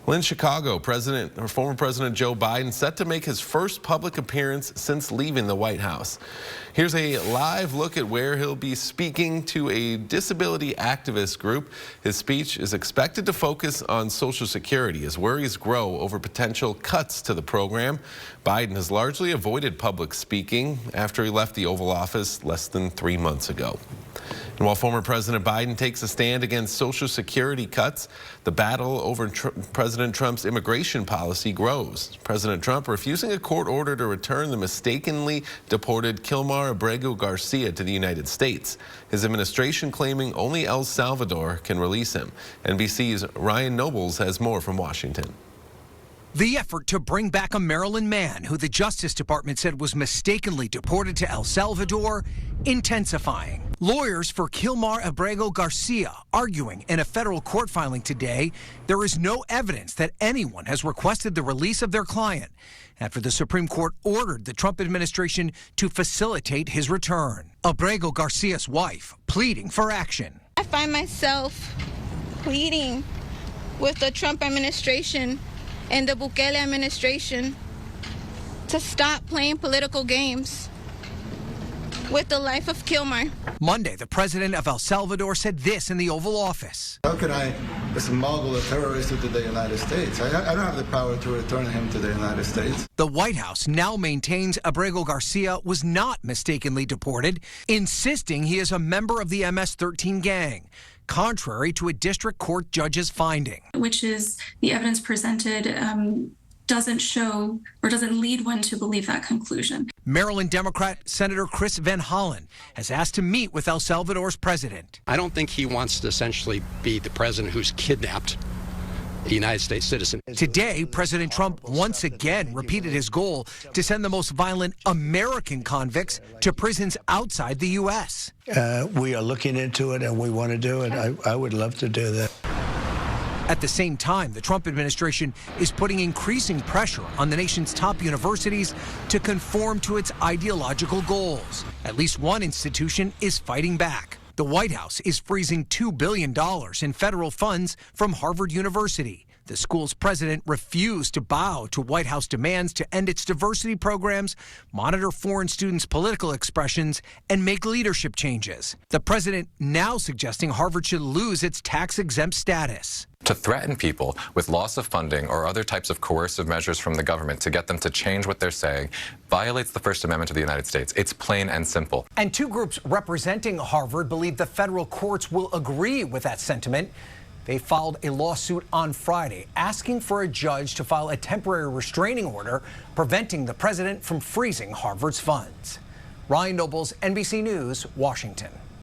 Well, in Chicago, former President Joe Biden set to make his first public appearance since leaving the White House. Here's a live look at where he'll be speaking to a disability activist group. His speech is expected to focus on Social Security as worries grow over potential cuts to the program. Biden has largely avoided public speaking after he left the Oval Office less than 3 months ago. And while former President Biden takes a stand against Social Security cuts, the battle over President Trump's immigration policy grows. President Trump refusing a court order to return the mistakenly deported Kilmar Abrego Garcia to the United States. His administration claiming only El Salvador can release him. NBC's Ryan Nobles has more from Washington. The effort to bring back a Maryland man who the Justice Department said was mistakenly deported to El Salvador intensifying. Lawyers for Kilmar Abrego Garcia arguing in a federal court filing today there is no evidence that anyone has requested the release of their client after the Supreme Court ordered the Trump administration to facilitate his return. Abrego Garcia's wife pleading for action. I find myself pleading with the Trump administration and the Bukele administration to stop playing political games with the life of Kilmar. Monday, the president of El Salvador said this in the Oval Office. How can I smuggle a terrorist into the United States? I don't have the power to return him to the United States. The White House now maintains Abrego Garcia was not mistakenly deported, insisting he is a member of the MS-13 gang, contrary to a district court judge's finding. Which is the evidence presented doesn't show or doesn't lead one to believe that conclusion. Maryland Democrat Senator Chris Van Hollen has asked to meet with El Salvador's president. I don't think he wants to essentially be the president who's kidnapped a United States citizen. Today, President Trump once again repeated his goal to send the most violent American convicts to prisons outside the U.S. We are looking into it and we want to do it. I would love to do that. At the same time, the Trump administration is putting increasing pressure on the nation's top universities to conform to its ideological goals. At least one institution is fighting back. The White House is freezing $2 billion in federal funds from Harvard University. The school's president refused to bow to White House demands to end its diversity programs, monitor foreign students' political expressions, and make leadership changes. The president now suggesting Harvard should lose its tax-exempt status. To threaten people with loss of funding or other types of coercive measures from the government to get them to change what they're saying violates the First Amendment of the United States. It's plain and simple. And two groups representing Harvard believe the federal courts will agree with that sentiment. They filed a lawsuit on Friday asking for a judge to file a temporary restraining order preventing the president from freezing Harvard's funds. Ryan Nobles, NBC News, Washington.